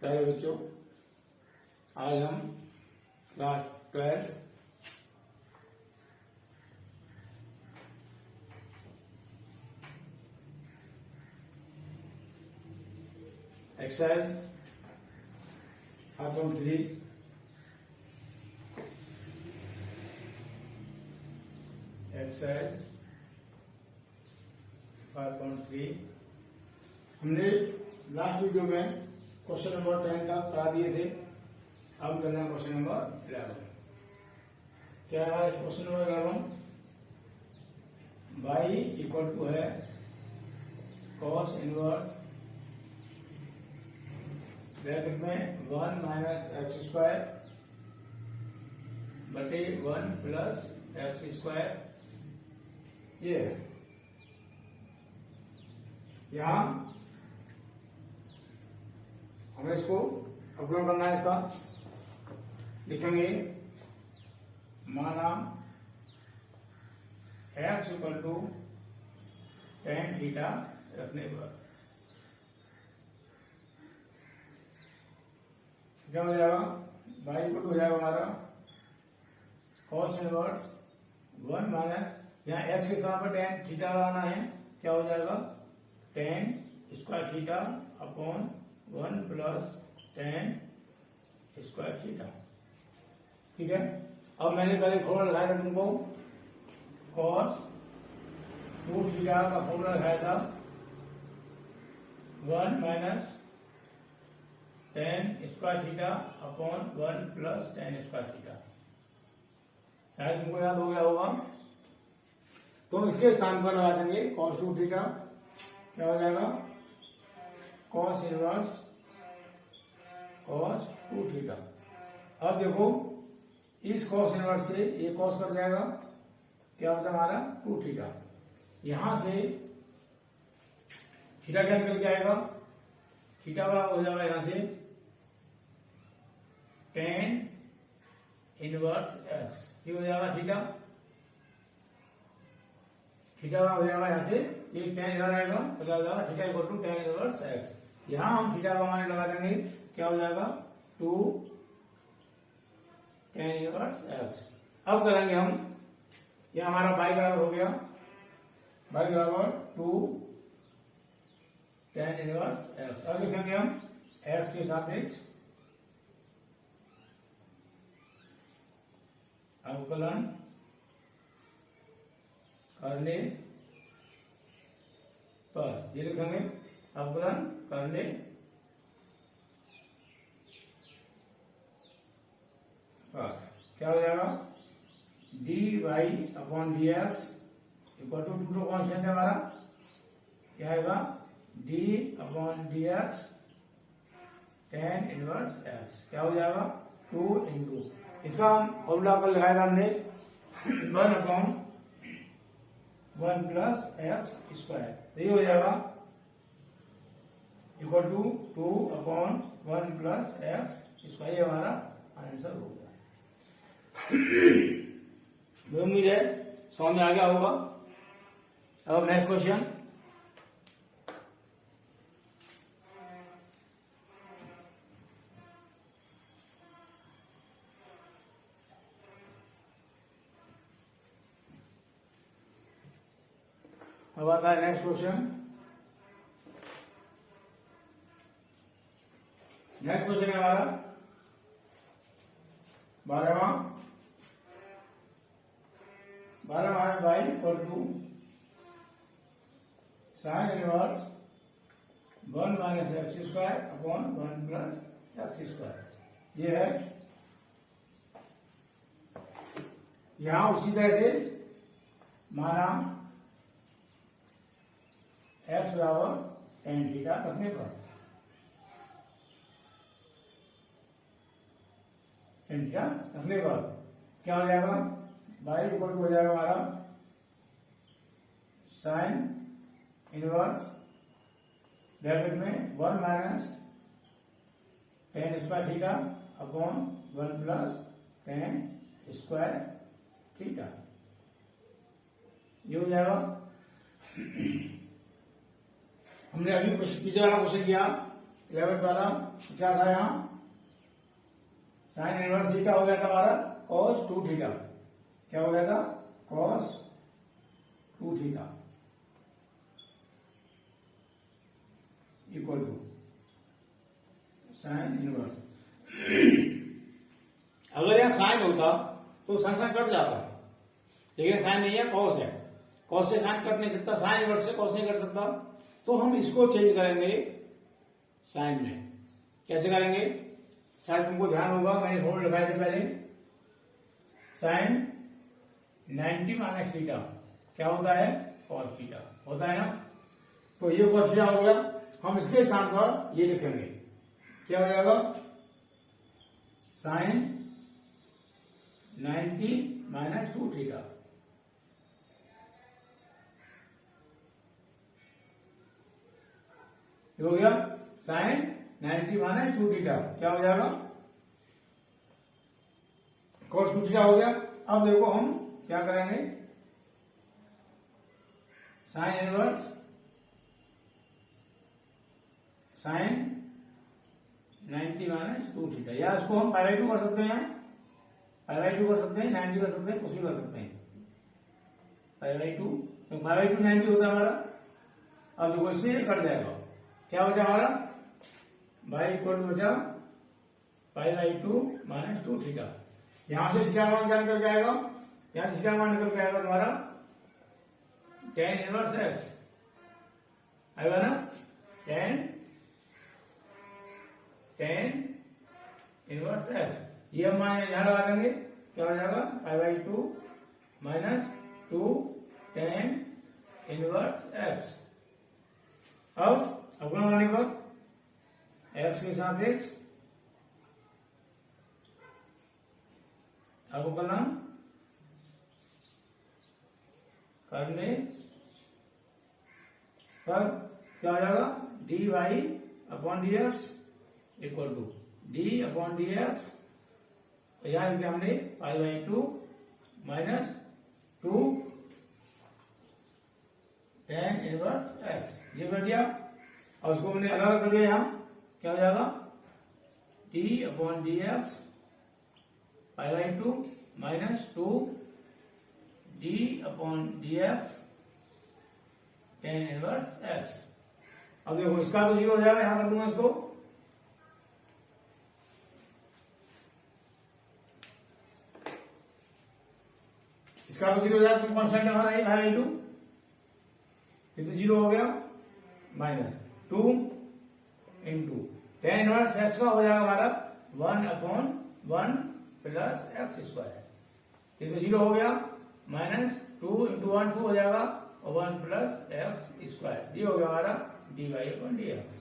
प्यारे बच्चों, आज हम क्लास 12 एक्सरसाइज 5.3 एक्सरसाइज 5.3 हमने लास्ट वीडियो में क्वेश्चन नंबर 10 तक करा दिए थे। अब करना क्वेश्चन नंबर 11। क्या है question number 11? y equal to है cos इनवर्स ब्रैकेट में 1 माइनस एक्स स्क्वायर बटे 1 प्लस एक्स स्क्वायर। ये यहां हमें इसको अपलोड करना है। इसका लिखेंगे माना x equal to tan theta रखने पर क्या हो जाएगा? y इक्वल टू हो जाएगा हमारा cos इनवर्स 1 माइनस यहाँ x के स्थान पर tan थीटा लगाना है। क्या हो जाएगा? tan square theta upon 1 plus tan square theta. ठीक है, अब मैंने पहले फॉर्मूला लगाया था तुमको, cos 2 थीटा का फॉर्मूला लगाया था 1 minus tan square theta upon 1 plus tan square theta. शायद तुमको याद हो गया होगा। तो इसके स्थान पर लगा देंगे cos 2 थीटा। क्या हो जाएगा? cos inverse cos 2 theta. अब देखो इस cos इनवर्स से ये cos कट जाएगा। क्या होता है हमारा? 2 थीटा। यहां से थीटा क्या निकल के आएगा? थीटा बराबर हो जाएगा यहां से tan इनवर्स x। ये हो जाएगा थीटा। थीटा बराबर हो जाएगा यहां से ये tan इधर आएगा तो क्या हो जाएगा? Theta equal to tan inverse x। यहां हम थीटा का मान लगा देंगे। क्या हो जाएगा? 2 tan इनवर्स x। अब करेंगे हम, यह हमारा y बराबर हो गया, y बराबर 2 tan इनवर्स x। अब लिखेंगे हम x के सापेक्ष अवकलन करने पर, ये लिखेंगे अवकलन करने पर क्या हो जाएगा? dy upon D X equal to 2 constant है हमारा। क्या आएगा? d upon D X tan inverse x। क्या हो जाएगा? 2 इंटू इसका हम फॉर्मूला पर लगाया था हमने 1 अपॉन 1 प्लस एक्स स्क्वायर। ये हो जाएगा equal to 2 upon 1 plus X square. ये हमारा आंसर हो गया। मुझे उम्मीद है समझ में आ गया होगा। अब नेक्स्ट क्वेश्चन, अब आता है नेक्स्ट क्वेश्चन। नेक्स्ट क्वेश्चन है हमारा 12वां है y equal to sine inverse 1 minus X square upon 1 plus X square. ये है। यहां उसी तरह से माना x बराबर tan थीटा रखने पर क्या हो जाएगा? y इक्वल टू हो जाएगा हमारा साइन इनवर्स ब्रैकेट में 1 minus tan square theta upon 1 plus tan square theta. ये हो जाएगा। हमने अभी पिछले वाला क्वेश्चन किया 11 वाला क्या था यहाँ साइन इनवर्स थीटा हो गया था हमारा cos 2 थीटा। क्या हो गया था cos 2 theta equal to sine inverse. अगर यहाँ साइन होता तो साइन साइन कट जाता, लेकिन साइन नहीं है, कॉस है। कॉस से साइन कट नहीं सकता, साइन इनवर्स से कॉस नहीं कट सकता। तो हम इसको चेंज करेंगे साइन में। कैसे करेंगे? शायद तुमको ध्यान होगा, मैंने फोल्ड लगाए थे पहले। साइन 90 माइनस थीटा क्या होता है कॉस थीटा होता है ना। तो ये कॉस थीटा हो गया, हम इसके स्थान पर ये लिखेंगे। क्या हो जाएगा साइन 90 माइनस 2 थीटा। हो गया साइन 90 माइनस 2 थीटा। क्या हो जाएगा cos 2 थीटा हो गया। अब देखो हम क्या करेंगे, sine inverse sine 90 minus 2 theta, या इसको हम पाई बाई 2 कर सकते हैं, पाई बाई 2 कर सकते हैं, 90 कर सकते हैं, कुछ भी कर सकते हैं। पाई बाई 2 पाई बाई 2 90 होता है हमारा। अब देखो इससे कट जाएगा, क्या बचा हमारा बाई इक्वल टू बचा पाई बाई 2 माइनस 2 थीटा। यहां से थीटा मान क्या निकल जाएगा, यहां थीटा मान निकल के आएगा तुम्हारा tan इनवर्स x आएगा ना। tan इनवर्स x ये हम यहां लगा देंगे, क्या हो जाएगा पाई by 2 minus 2 tan inverse x। अब अवकलन बनाने पर x के साथ x अवकलन करने पर क्या हो जाएगा dy upon dx equal to d upon dx। यहां लिखा हमने pi by 2 minus 2 tan inverse x ये कर दिया। और उसको मैंने अलग कर दिया, यहां क्या हो जाएगा d upon dx pi by 2 minus 2 d upon dx tan inverse x। अब देखो इसका तो 0 हो जाएगा, यहां कर दूंगा इसको। इसका तो 0 हो जाएगा, तो कॉन्स्टेंट हमारा है पाई बाई 2, ये तो 0 हो गया, minus 2 into tan inverse x का हो जाएगा हमारा 1 अपॉन 1 प्लस एक्स स्क्वायर। ये तो 0 हो गया, माइनस 2 इंटू 1 2 हो जाएगा और 1 प्लस एक्स स्क्वायर। ये हो गया हमारा dy अपॉन dx।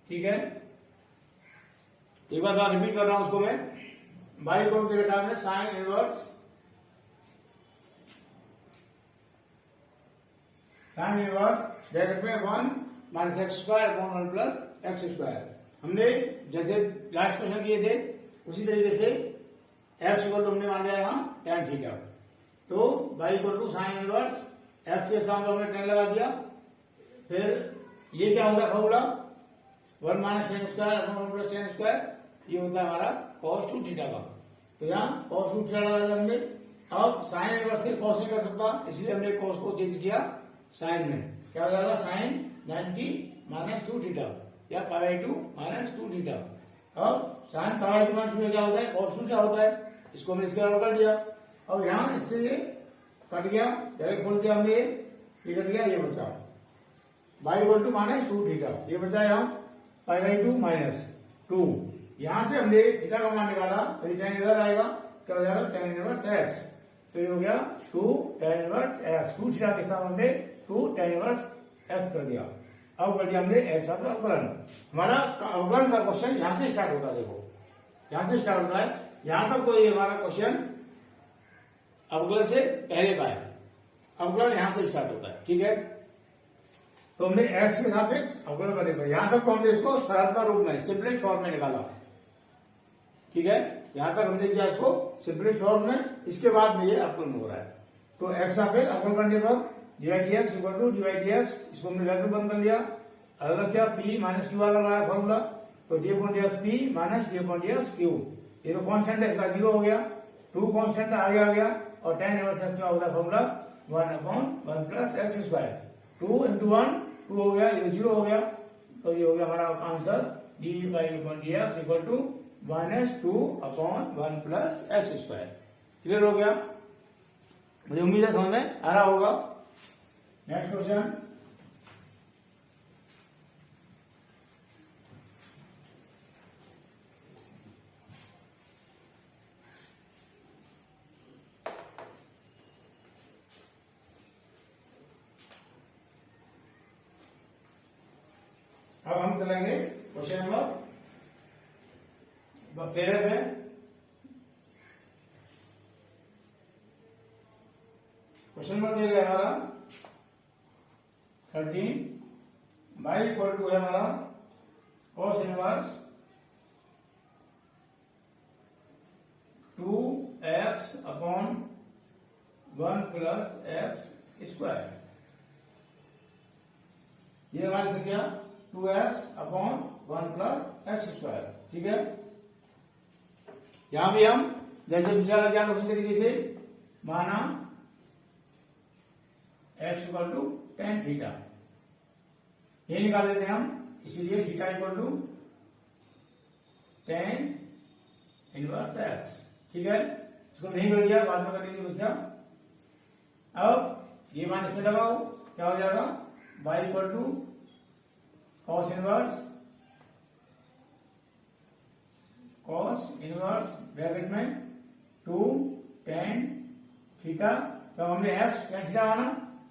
ठीक है, एक बार रिपीट कर रहा हूं उसको मैं। बाई कोड के बेटा में साइन इनवर्स डायरेक्ट में 1 minus X square upon 1 plus X square. हमने जैसे लास्ट क्वेश्चन किए थे उसी तरीके से एक्स इक्वल टू हमने मान लिया यहाँ tan थीटा। तो y equal to sine inverse X के सामने हमने tan लगा दिया। फिर ये क्या होता है formula 1 minus tan square upon 1 plus tan square, ये होता है हमारा cos 2 थीटा का। तो यहाँ cos 2 थीटा लगा दिया हमने। अब साइन इनवर्स से cos नहीं कर सकता, इसलिए हमने cos को चेंज किया साइन में। क्या हो जाएगा साइन 90 माइनस 2 थीटा या पाई बाई 2 माइनस 2 थीटा। अब साइन पाई बाई 2 माइनस 2 क्या होता है cos 2 क्या होता है, इसको हमने इसके बराबर कर दिया। अब यहाँ इससे ये कट गया, डायरेक्ट खोल दिया हमने, ये कट गया, ये बचा by equal to minus 2 theta. ये बचा यहाँ पाई बाई 2 माइनस 2। यहां से हमने थीटा का मान निकाला तो tan इधर आएगा, क्या हो जाएगा tan इनवर्स x। तो ये हो गया 2 tan इनवर्स x। 2 थीटा के साथ हमने 2 tan इनवर्स x कर दिया। अब कर दिया हमने x का अवकलन। हमारा अवकलन का क्वेश्चन यहां से स्टार्ट होता है। देखो यहां से स्टार्ट होता है, यहां पर कोई हमारा क्वेश्चन अवकलन से पहले का है, अवकलन यहां से स्टार्ट होता है। ठीक है, तो हमने x के सापेक्ष अवकलन करने पर यहां तक हमने इसको सरलता रूप में सिंपलेस्ट फॉर्म में निकाला। ठीक है, यहां तक हमने किया इसको सिंपलेस्ट फॉर्म में, इसके बाद में ये अवकलन हो रहा है। तो x सापेक्ष अवकलन करने पर dy dx equal to dy dx, इसको हमने वैल्यू बंद कर लिया अलग क्या पी माइनस क्यू वाला लगाया फॉर्मूला, तो D upon D x P minus D upon D x Q. ये तो कॉन्स्टेंट है, इसका 0 हो गया, 2 कॉन्स्टेंट आगे आ गया, और tan इनवर्स एक्स का होता formula 1/1 plus X square. 2 into 1 2 हो गया, ये 0 हो गया, तो ये हो गया हमारा answer D by upon D X equal to -2/1 plus X square. Clear हो गया? मुझे उम्मीद है समझ में आ रहा होगा। नेक्स्ट क्वेश्चन, अब हम चलेंगे क्वेश्चन नंबर 13 पे। क्वेश्चन नंबर 13 है हमारा 13 बाई इक्वल टू है हमारा cos inverse 2x upon 1 plus X square. ये हमारी संख्या 2x upon 1 plus X square. ठीक है, यहां भी हम जैसे विचार किया उसी तरीके से माना x equal to tan theta, ये निकाल लेते हैं हम, इसीलिए theta equal to tan inverse x। ठीक है, इसको नहीं कर दिया, बाद में कर लीजिए बच्चा। अब ये माइनस में लगाओ, क्या हो जाएगा y equal to cos inverse bracket में 2 tan थीटा, तो हमने x tan थीटा माना,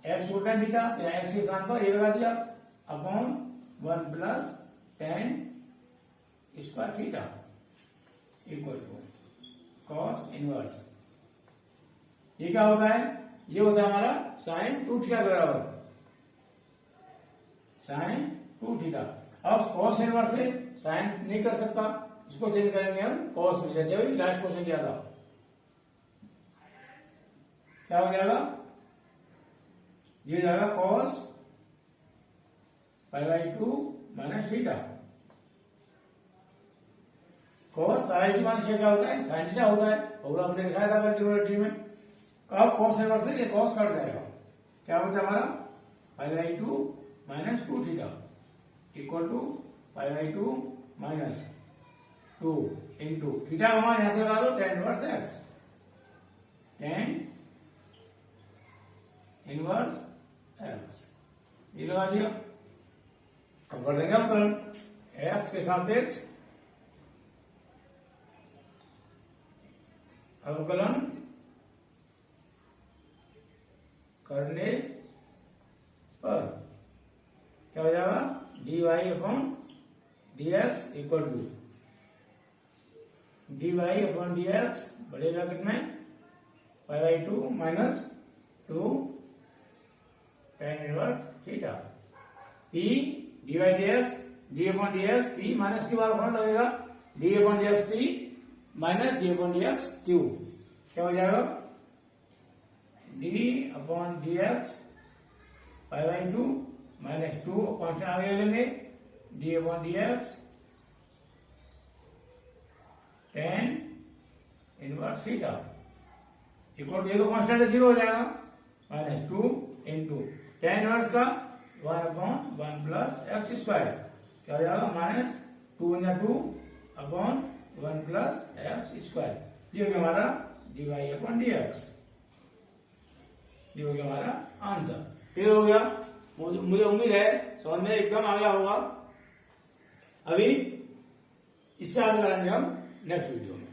x को tan थीटा, या x के स्थान पर ये लगा दिया, upon 1 plus tan square theta equal to cos inverse. ये क्या होता है? ये होता है हमारा sin 2 थीटा के बराबर, sin 2 थीटा। अब cos इनवर्स से sin नहीं कर सकता, इसको चेंज करेंगे हम cos में, जैसे अभी लास्ट क्वेश्चन किया था। क्या हो जाएगा? ये जाएगा cos π/2 minus theta. cos π/2 minus क्या होता है? sin थीटा होता है, और हमने दिखाया था कैलकुलेटर में। अब cos इनवर्स से ये cos कट जाएगा, क्या होता है हमारा π/2 minus 2 theta equal to π/2 minus 2 into theta को हमारे यहां से लगा दो tan inverse x, tan inverse x, ये लगा दिया। अब कर देंगे हम करंट एक्स के सापेक्ष अवकलन करने पर क्या हो जाएगा? dy upon dx equal to dy upon dx बड़े ब्रैकेट में π/2 minus 2 tan inverse theta, p dy dx d upon dx p minus q वाला फॉर्म लगेगा, d upon dx p minus d upon dx q। क्या हो जाएगा? d upon dx π/2 minus 2 constant आगे लेंगे, d upon dx tan inverse theta equal to, ये तो constant 0 हो जाएगा, माइनस 2 इंटू tan इनवर्स का 1/1 प्लस एक्स स्क्वायर। क्या हो जाएगा? Minus 2 × 2 upon 1 plus X square. ये हो गया हमारा dy अपॉन dx, ये हो गया हमारा आंसर। क्लियर हो गया? मुझे उम्मीद है समझ में एकदम आ गया होगा। अभी इससे आगे करेंगे हम नेक्स्ट वीडियो में।